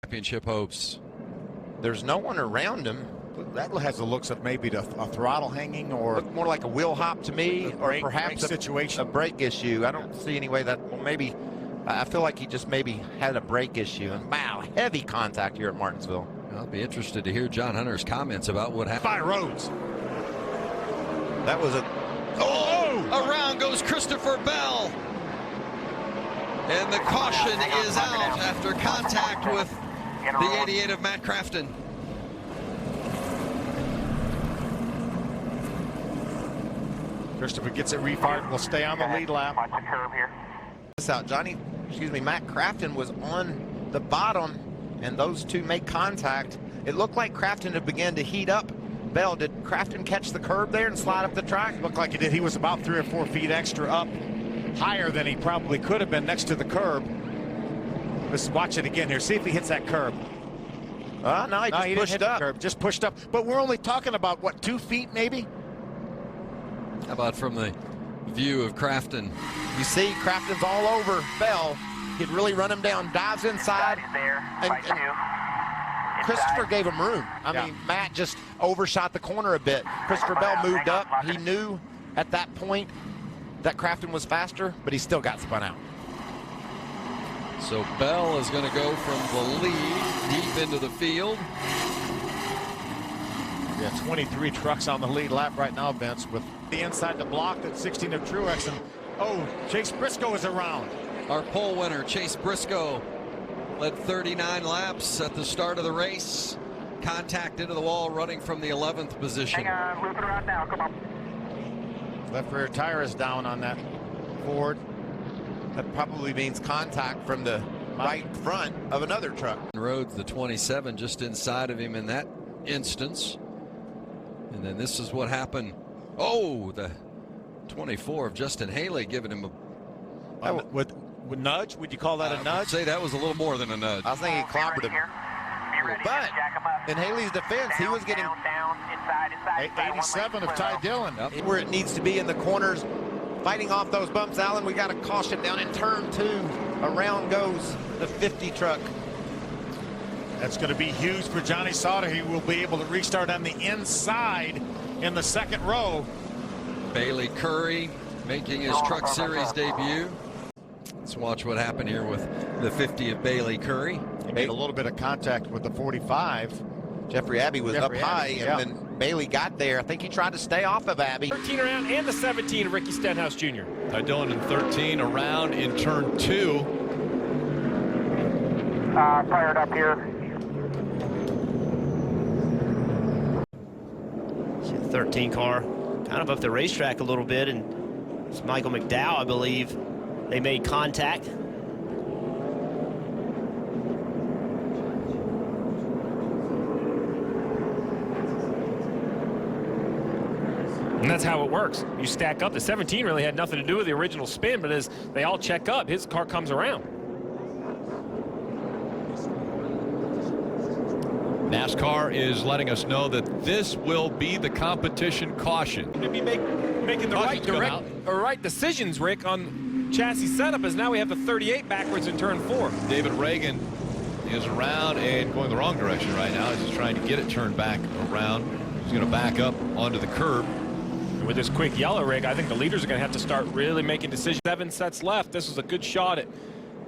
Championship hopes. There's no one around him. That has the looks of maybe a throttle hanging, or Looked more like a wheel hop to me, or perhaps situation. a brake issue. I don't see any way that, well, maybe, I feel like he just maybe had a brake issue. And wow, heavy contact here at Martinsville. I'll be interested to hear John Hunter's comments about what happened. By Rhodes. That was a... Around goes Christopher Bell. And the caution is out after contact with the 88 of Matt Crafton. Christopher gets it refired. Will stay on the lead lap. Watch the curve here. This out, Matt Crafton was on the bottom, and those two make contact. It looked like Crafton had begun to heat up. Bell, did Crafton catch the curb there and slide up the track? Looked like he did. He was about 3 or 4 feet extra up, higher than he probably could have been next to the curb. Let's watch it again here. See if he hits that curb. No, he just pushed up. Curb, just pushed up. But we're only talking about, what, 2 feet maybe? How about from the view of Crafton? You see, Crafton's all over Bell. He'd really run him down, dives inside. He's there. And Christopher gave him room. I Yeah. mean, Matt just overshot the corner a bit. Christopher Bell moved up. He knew at that point that Crafton was faster, but he still got spun out. So Bell is going to go from the lead deep into the field. Yeah, 23 trucks on the lead lap right now, Vince, with the inside the block at 16 of Truex. And Chase Briscoe is around. Our pole winner, Chase Briscoe, led 39 laps at the start of the race. Contact into the wall, running from the 11th position. Hang on, loop it around now. Come on. Left rear tire is down on that Ford. That probably means contact from the right front of another truck. Rhodes, the 27, just inside of him in that instance. And then this is what happened. Oh, the 24 of Justin Haley giving him a... With nudge? Would you call that a nudge? I'd say that was a little more than a nudge. I was thinking he clobbered him. But in Haley's defense, he was getting inside, 87 of Ty Dillon. where it needs to be in the corners, fighting off those bumps. Allen, we got a caution down in turn 2. Around goes the 50 truck. That's going to be huge for Johnny Sauter. He will be able to restart on the inside in the second row. Bailey Curry making his Truck Series debut. Let's watch what happened here with the 50 of Bailey Curry. He made a little bit of contact with the 45. Jeffrey Abbey was up high, yeah. and then Bailey got there. I think he tried to stay off of Abbey. 13 around, and the 17 of Ricky Stenhouse Jr. Ty Dillon in 13 around in turn 2. Fired up here. 13 car kind of up the racetrack a little bit, and it's Michael McDowell, I believe. They made contact. And that's how it works. You stack up. The 17 really had nothing to do with the original spin, but as they all check up, his car comes around. NASCAR is letting us know that this will be the competition caution. To be making the right decisions, Rick, on chassis setup, as now we have the 38 backwards in turn 4. David Reagan is around and going the wrong direction right now. He's just trying to get it turned back around. He's going to back up onto the curb. And with this quick yellow, Rick, I think the leaders are going to have to start really making decisions. 7 sets left. This was a good shot at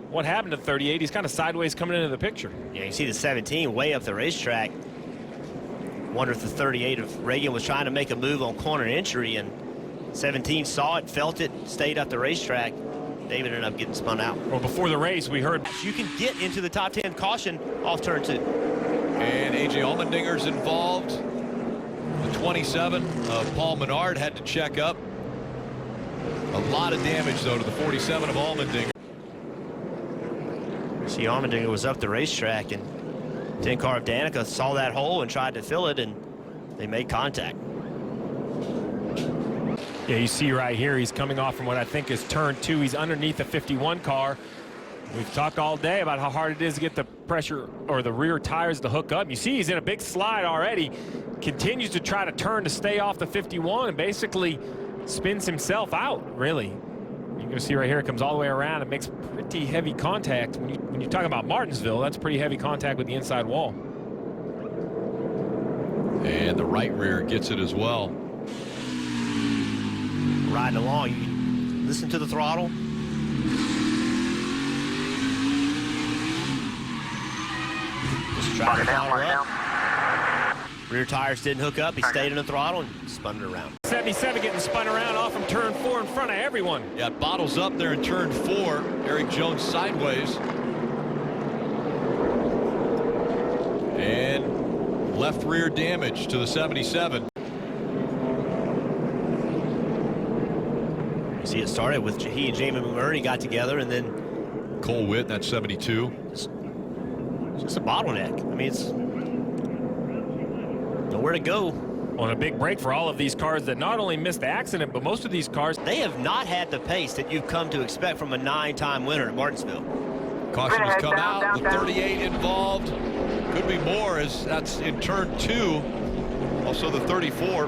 what happened to 38. He's kind of sideways coming into the picture. Yeah, you see the 17 way up the racetrack. Wonder if the 38 of Reagan was trying to make a move on corner entry, and 17 saw it, felt it, stayed up the racetrack. David ended up getting spun out. Well, before the race, we heard you can get into the top 10 caution off turn 2. And A.J. Allmendinger's involved. The 27 of Paul Menard had to check up. A lot of damage, though, to the 47 of Allmendinger. See, Allmendinger was up the racetrack, and 10 car of Danica saw that hole and tried to fill it, and they made contact. Yeah, you see right here, he's coming off from what I think is turn 2. He's underneath the 51 car. We've talked all day about how hard it is to get the pressure or the rear tires to hook up. You see he's in a big slide already. Continues to try to turn to stay off the 51 and basically spins himself out, really. You'll see right here, it comes all the way around. It makes pretty heavy contact. When you talk about Martinsville, that's pretty heavy contact with the inside wall. And the right rear gets it as well. Riding along, you listen to the throttle. Just trying to power up. Rear tires didn't hook up. He stayed in the throttle and spun it around. 77 getting spun around off from turn 4 in front of everyone. Yeah, bottles up there in turn 4. Eric Jones sideways. And left rear damage to the 77. You see it started with he and Jamie McMurray got together, and then Cole Witt, that's 72. It's just a bottleneck. I mean, it's nowhere to go. On a big break for all of these cars that not only missed the accident, but most of these cars, They have not had the pace that you've come to expect from a 9-time winner at Martinsville. Caution has come out. The 38 involved. Could be more, as that's in turn 2. Also the 34.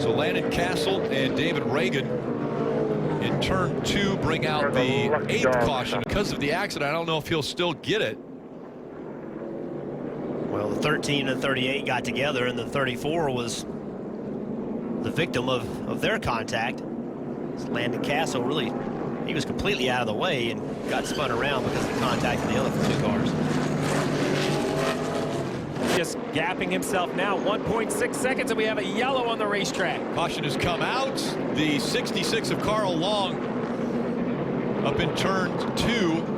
So Landon Castle and David Reagan in turn 2 bring out the 8th caution. Because of the accident, I don't know if he'll still get it. Well, the 13 and 38 got together, and the 34 was the victim of their contact. Landon Castle really, he was completely out of the way and got spun around because of the contact of the other 2 cars. just gapping himself now. 1.6 seconds, and we have a yellow on the racetrack. Caution has come out. The 66 of Carl Long up in turn 2.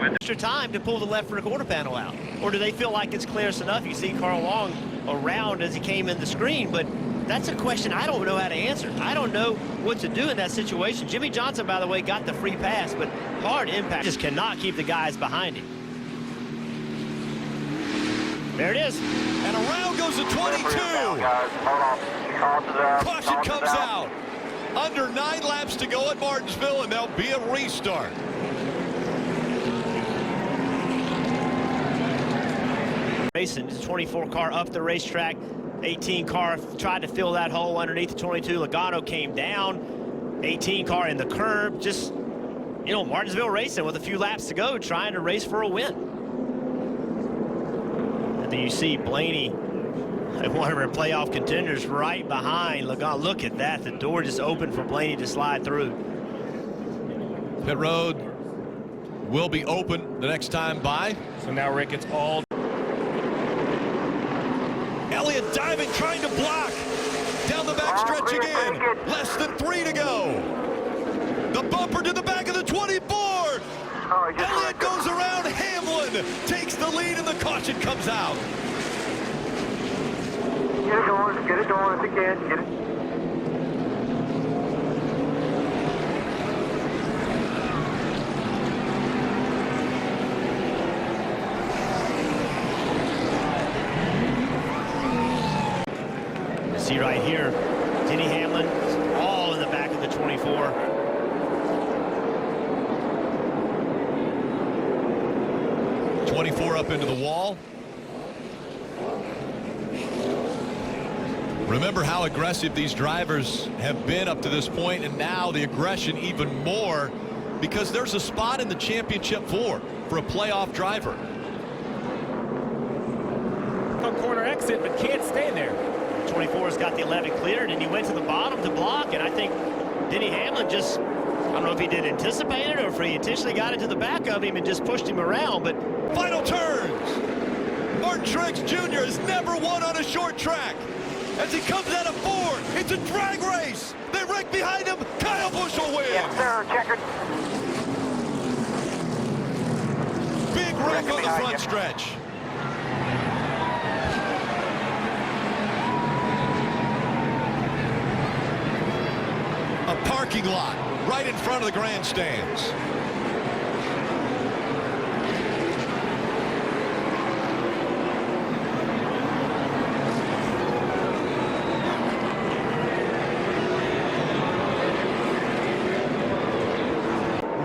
Extra time to pull the left rear quarter panel out, or do they feel like it's clearest enough? You see Carl Long around as he came in the screen, but that's a question I don't know how to answer. I don't know what to do in that situation. Jimmy Johnson, by the way, got the free pass, but hard impact. Just cannot keep the guys behind him. There it is. And around goes the 22. Caution comes out. Under 9 laps to go at Martinsville, and there'll be a restart. Racing, the 24 car up the racetrack. 18 car tried to fill that hole underneath the 22. Logano came down. 18 car in the curb. Just, you know, Martinsville racing with a few laps to go, trying to race for a win. And then you see Blaney, one of our playoff contenders, right behind Logano. Look at that. The door just opened for Blaney to slide through. Pit road will be open the next time by. So now, Rick, it's all. Elliott diving, trying to block. Down the back stretch again. Less than 3 to go. The bumper to the back of the 24. Elliott goes around Hamlin. Takes the lead and the caution comes out. Get it going if you can. Get it. See right here, Denny Hamlin, all in the back of the 24. Up into the wall. Remember how aggressive these drivers have been up to this point, and now the aggression even more, because there's a spot in the championship for a playoff driver. On corner exit, but can't stay there. 24's got the 11 cleared, and he went to the bottom to block, and I think Denny Hamlin just, I don't know if he did anticipate it or if he intentionally got into the back of him and just pushed him around, but final turns. Martin Truex Jr. has never won on a short track. As he comes out of 4, it's a drag race. They wreck behind him. Kyle Busch will win. Yes, sir. Checkered. Big wreck on the front stretch. A parking lot right in front of the grandstands.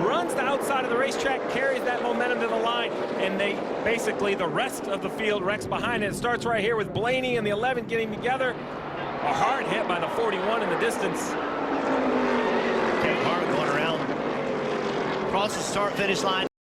Runs the outside of the racetrack, carries that momentum to the line, and they basically, the rest of the field wrecks behind it. It starts right here with Blaney and the 11 getting together. A hard hit by the 41 in the distance. across the start-finish line.